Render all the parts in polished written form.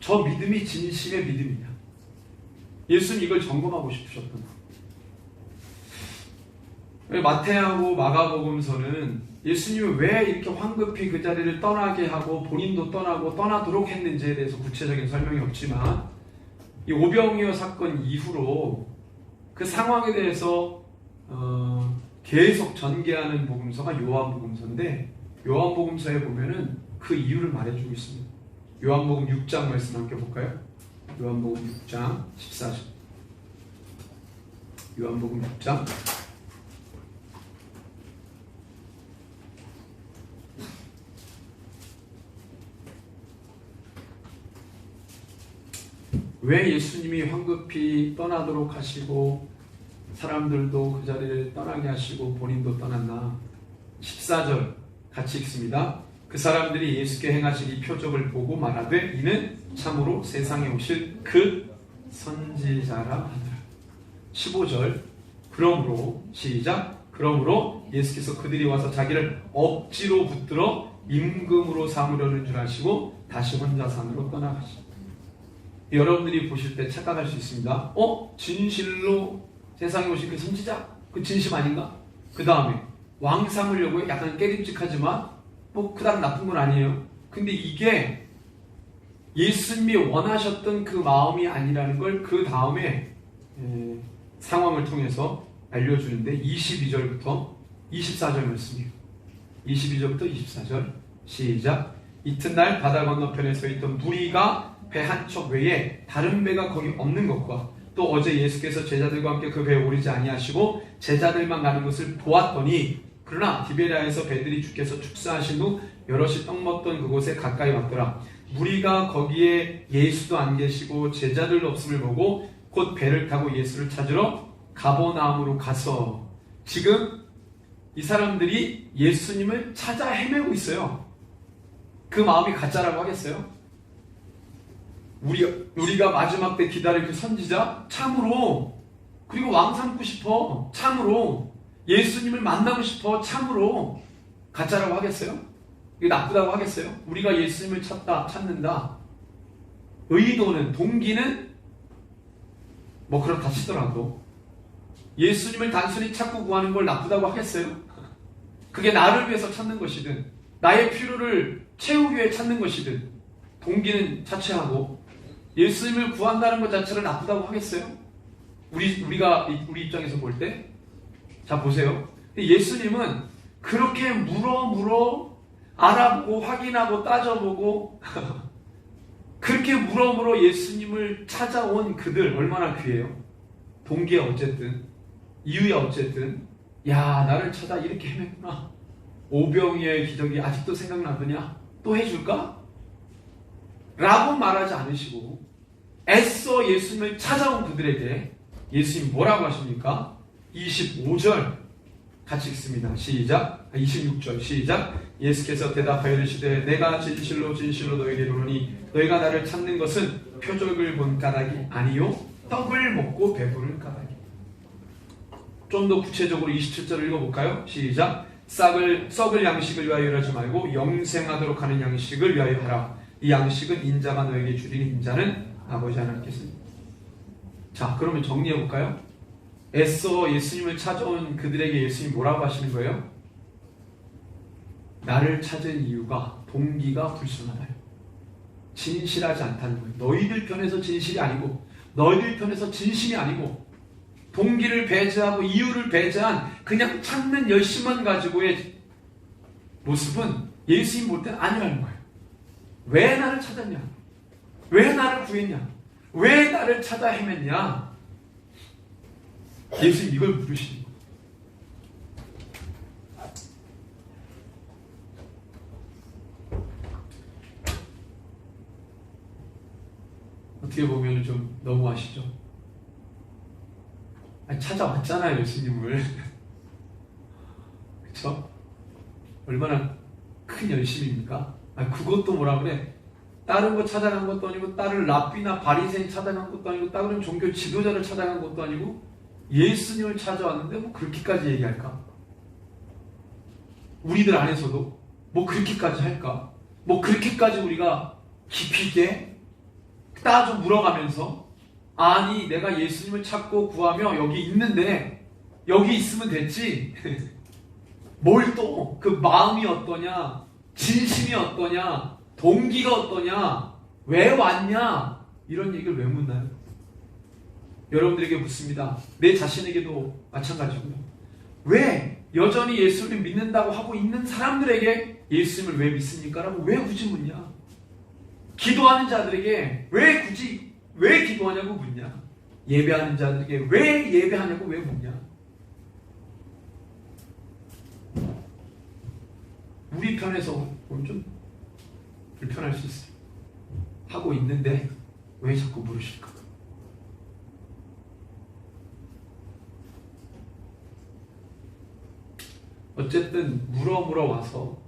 저 믿음이 진심의 믿음이냐? 예수님 이걸 점검하고 싶으셨던 거예요. 마태하고 마가복음서는 예수님이 왜 이렇게 황급히 그 자리를 떠나게 하고 본인도 떠나고 떠나도록 했는지에 대해서 구체적인 설명이 없지만 이 오병이어 사건 이후로 그 상황에 대해서 계속 전개하는 복음서가 요한복음서인데 요한복음서에 보면은 그 이유를 말해주고 있습니다. 요한복음 6장 말씀 함께 볼까요? 요한복음 6장 14절. 요한복음 6장 왜 예수님이 황급히 떠나도록 하시고 사람들도 그 자리를 떠나게 하시고 본인도 떠났나? 14절 같이 읽습니다. 그 사람들이 예수께 행하신 이 표적을 보고 말하되 이는 참으로 세상에 오실 그 선지자라 하더라. 15절 그러므로 시작 그러므로 예수께서 그들이 와서 자기를 억지로 붙들어 임금으로 삼으려는 줄 아시고 다시 혼자 산으로 떠나가시고 여러분들이 보실 때 착각할 수 있습니다. 진실로 세상에 오신 그 선지자? 그 진심 아닌가? 그 다음에 왕 삼으려고 약간 깨림직하지만 그다음 나쁜 건 아니에요. 근데 이게 예수님이 원하셨던 그 마음이 아니라는 걸 그 다음에 상황을 통해서 알려주는데 22절부터 24절 말씀이에요. 22절부터 24절 시작 이튿날 바다 건너편에 서 있던 무리가 배 한 척 외에 다른 배가 거기 없는 것과 또 어제 예수께서 제자들과 함께 그 배에 오르지 아니하시고 제자들만 가는 것을 보았더니 그러나 디베랴에서 배들이 주께서 축사하신 후 여럿이 떡 먹던 그곳에 가까이 왔더라. 무리가 거기에 예수도 안 계시고 제자들도 없음을 보고 곧 배를 타고 예수를 찾으러 가버나움으로 가서 지금 이 사람들이 예수님을 찾아 헤매고 있어요. 그 마음이 가짜라고 하겠어요? 우리가 마지막 때 기다릴 그 선지자 참으로 그리고 왕 삼고 싶어 참으로 예수님을 만나고 싶어 참으로 가짜라고 하겠어요? 이게 나쁘다고 하겠어요? 우리가 예수님을 찾는다 의도는 동기는 그렇다 치더라도 예수님을 단순히 찾고 구하는 걸 나쁘다고 하겠어요? 그게 나를 위해서 찾는 것이든 나의 필요를 채우기 위해 찾는 것이든 동기는 자체하고 예수님을 구한다는 것 자체를 나쁘다고 하겠어요? 우리 입장에서 볼 때? 자, 보세요. 예수님은 그렇게 물어 알아보고 확인하고 따져보고 그렇게 물어 예수님을 찾아온 그들 얼마나 귀해요? 동기야 어쨌든 이유야 어쨌든 야 나를 찾아 이렇게 헤맸구나. 오병이어의 기적이 아직도 생각나더냐? 또 해줄까? 라고 말하지 않으시고 애써 예수님을 찾아온 그들에게 예수님 뭐라고 하십니까? 25절 같이 읽습니다. 시작. 26절 시작. 예수께서 대답하여 이르시되 내가 진실로 진실로 너에게 이르노니 너희가 나를 찾는 것은 표적을 본 까닭이 아니요 떡을 먹고 배부른 까닭이. 좀 더 구체적으로 27절을 읽어볼까요? 시작. 썩을 양식을 위하여 일하지 말고 영생하도록 하는 양식을 위하여 하라. 이 양식은 인자가 너에게 주리니 인자는 아버지 하나님께서입니다. 자, 그러면 정리해볼까요? 애써 예수님을 찾아온 그들에게 예수님이 뭐라고 하시는 거예요? 나를 찾은 이유가 동기가 불순하다. 진실하지 않다는 거예요. 너희들 편에서 진실이 아니고 너희들 편에서 진심이 아니고 동기를 배제하고 이유를 배제한 그냥 찾는 열심만 가지고의 모습은 예수님 볼 때는 아니라는 거예요. 왜 나를 찾았냐? 왜 나를 구했냐? 왜 나를 찾아 헤맸냐? 예수님 이걸 물으시는 거예요. 어떻게 보면 좀 너무하시죠? 찾아왔잖아요, 예수님을. 그쵸? 얼마나 큰 열심입니까? 그것도 뭐라 그래? 다른 거 찾아간 것도 아니고, 다른 랍비나 바리새인 찾아간 것도 아니고, 다른 종교 지도자를 찾아간 것도 아니고, 예수님을 찾아왔는데 뭐 그렇게까지 얘기할까? 우리들 안에서도 뭐 그렇게까지 할까? 뭐 그렇게까지 우리가 깊이 있게 따져 물어가면서 아니 내가 예수님을 찾고 구하며 여기 있는데 여기 있으면 됐지 뭘 또 그 마음이 어떠냐 진심이 어떠냐 동기가 어떠냐 왜 왔냐 이런 얘기를 왜 묻나요? 여러분들에게 묻습니다. 내 자신에게도 마찬가지고요. 왜 여전히 예수를 믿는다고 하고 있는 사람들에게 예수님을 왜 믿습니까? 라고 왜 굳이 묻냐? 기도하는 자들에게 왜 기도하냐고 묻냐? 예배하는 자들에게 왜 예배하냐고 왜 묻냐? 우리 편에서 보면 좀 불편할 수 있어요. 하고 있는데 왜 자꾸 물으실까? 어쨌든 물어 와서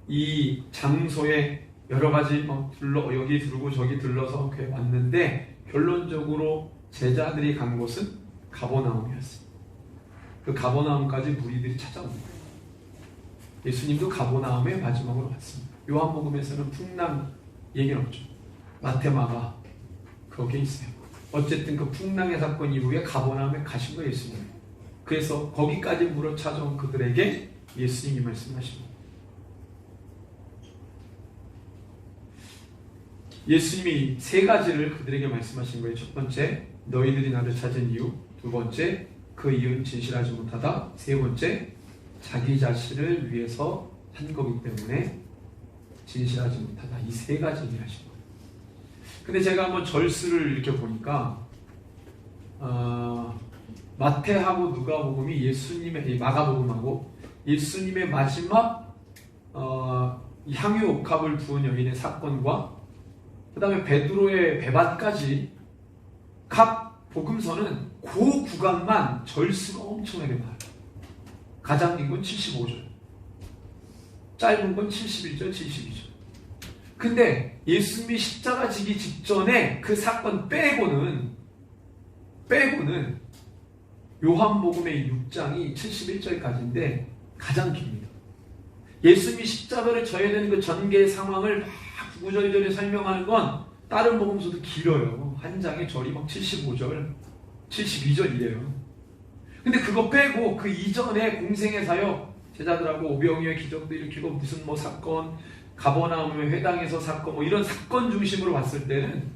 이 장소에 여러 가지 여기 들고 저기 들러서 왔는데 결론적으로 제자들이 간 곳은 가버나움이었습니다. 그 가버나움까지 무리들이 찾아온 거예요. 예수님도 가버나움에 마지막으로 왔습니다. 요한복음에서는 풍랑 얘기는 없죠. 마테마가 거기에 있어요. 어쨌든 그 풍랑의 사건 이후에 가버나움에 가신 거예요, 예수님. 그래서 거기까지 물어 찾아온 그들에게 예수님이 말씀하십니다. 예수님이 세 가지를 그들에게 말씀하신 거예요. 첫 번째, 너희들이 나를 찾은 이유. 두 번째, 그 이유는 진실하지 못하다. 세 번째, 자기 자신을 위해서 한 거기 때문에 진실하지 못하다. 이 세 가지 얘기를 하신 거예요. 근데 제가 한번 절수를 이렇게 보니까 마태하고 누가복음이 예수님의 마가복음하고 예수님의 마지막 향유 옥합을 부은 여인의 사건과 그 다음에 베드로의 배반까지 각 복음서는 그 구간만 절수가 엄청나게 많아요. 가장 긴 건 75절, 짧은 건 71절, 72절. 근데 예수님이 십자가 지기 직전에 그 사건 빼고는 요한복음의 6장이 71절까지인데 가장 깁니다. 예수님이 십자가를 져야 되는 그 전개의 상황을 막 구절절에 설명하는 건 다른 복음서도 길어요. 한 장의 절이 막 75절, 72절 이래요. 근데 그거 빼고 그 이전에 공생의 사역, 제자들하고 오병이어의 기적도 일으키고 무슨 사건, 가버나움의 회당에서 사건 이런 사건 중심으로 봤을 때는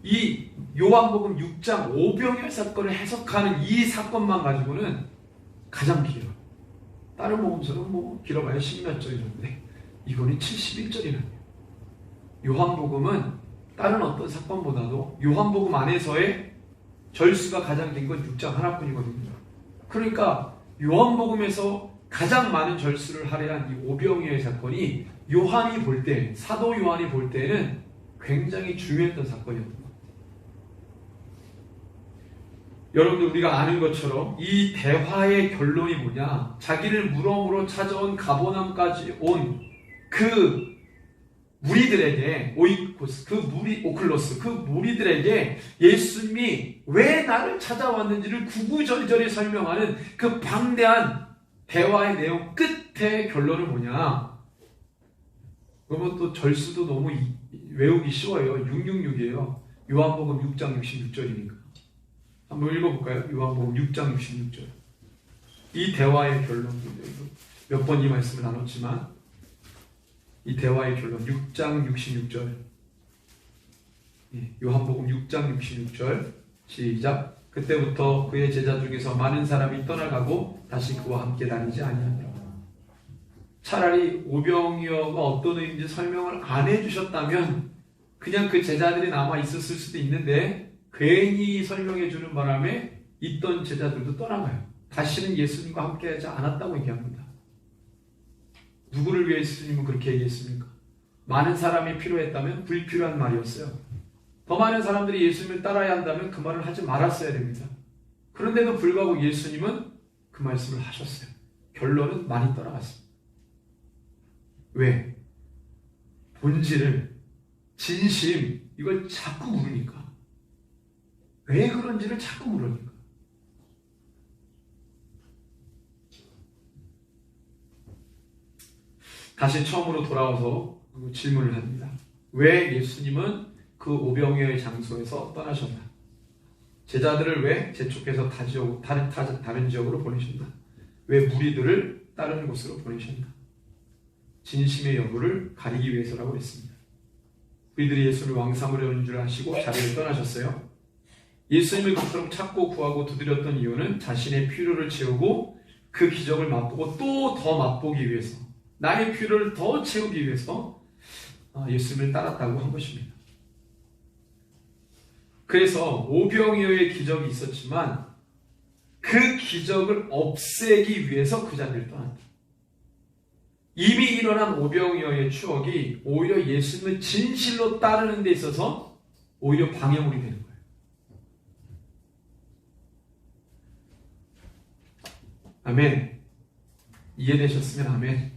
이 요한복음 6장 오병이어 사건을 해석하는 이 사건만 가지고는 가장 길어요. 다른 복음서는 길어봐야 10몇 절이던데 이거는 71절이라네요. 요한복음은 다른 어떤 사건보다도 요한복음 안에서의 절수가 가장 긴 건 6장 하나뿐이거든요. 그러니까 요한복음에서 가장 많은 절수를 할애한 이 오병이어의 사건이 요한이 볼 때, 사도 요한이 볼 때는 굉장히 중요했던 사건이었던 것 같아요. 여러분들 우리가 아는 것처럼 이 대화의 결론이 뭐냐? 자기를 물어 찾아온 가버나움까지 온 그 무리들에게 오클로스 그 무리들에게 예수님이 왜 나를 찾아왔는지를 구구절절히 설명하는 그 방대한 대화의 내용 끝에 결론은 뭐냐? 그러면 또 절수도 너무 외우기 쉬워요. 666이에요. 요한복음 6장 66절이니까. 한번 읽어볼까요? 요한복음 6장 66절. 이 대화의 결론, 몇 번 이 말씀을 나눴지만 이 대화의 결론 6장 66절. 요한복음 6장 66절 시작. 그때부터 그의 제자 중에서 많은 사람이 떠나가고 다시 그와 함께 다니지 아니하더라. 차라리 오병이어가 어떤 의미인지 설명을 안 해주셨다면 그냥 그 제자들이 남아 있었을 수도 있는데 괜히 설명해 주는 바람에 있던 제자들도 떠나가요. 다시는 예수님과 함께하지 않았다고 얘기합니다. 누구를 위해 예수님은 그렇게 얘기했습니까? 많은 사람이 필요했다면 불필요한 말이었어요. 더 많은 사람들이 예수님을 따라야 한다면 그 말을 하지 말았어야 됩니다. 그런데도 불구하고 예수님은 그 말씀을 하셨어요. 결론은 많이 떠나갔습니다. 왜? 본질을, 진심, 이걸 자꾸 물으니까. 왜 그런지를 자꾸 물으니까. 다시 처음으로 돌아와서 질문을 합니다. 왜 예수님은 그 오병이어의 장소에서 떠나셨나? 제자들을 왜 재촉해서 다른 지역으로 보내셨나? 왜 무리들을 다른 곳으로 보내셨나? 진심의 여부를 가리기 위해서라고 했습니다. 그들이 예수를 왕삼으로 여는 줄 아시고 자리를 떠나셨어요. 예수님을 그토록 찾고 구하고 두드렸던 이유는 자신의 필요를 채우고 그 기적을 맛보고 또 더 맛보기 위해서, 나의 필요를 더 채우기 위해서 예수님을 따랐다고 한 것입니다. 그래서 오병이어의 기적이 있었지만 그 기적을 없애기 위해서 그 자리를 떠났다. 이미 일어난 오병이어의 추억이 오히려 예수님을 진실로 따르는 데 있어서 오히려 방해물이 되는 거예요. 아멘. 이해되셨으면 아멘.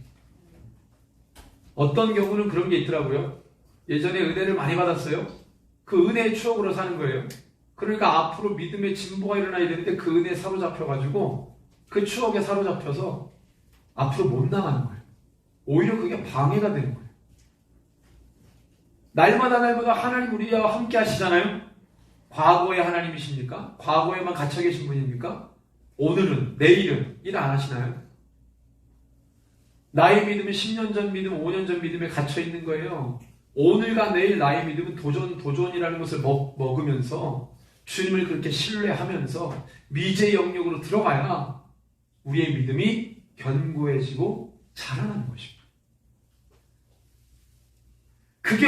어떤 경우는 그런 게 있더라고요. 예전에 은혜를 많이 받았어요. 그 은혜의 추억으로 사는 거예요. 그러니까 앞으로 믿음의 진보가 일어나야 되는데 그 은혜에 사로잡혀가지고 그 추억에 사로잡혀서 앞으로 못 나가는 거예요. 오히려 그게 방해가 되는 거예요. 날마다 하나님 우리와 함께 하시잖아요. 과거의 하나님이십니까? 과거에만 갇혀 계신 분입니까? 오늘은, 내일은 일 안 하시나요? 나의 믿음은 10년 전 믿음, 5년 전 믿음에 갇혀 있는 거예요. 오늘과 내일 나의 믿음은 도전이라는 것을 먹으면서 주님을 그렇게 신뢰하면서 미제 영역으로 들어가야 우리의 믿음이 견고해지고 자라나는 것입니다. 그게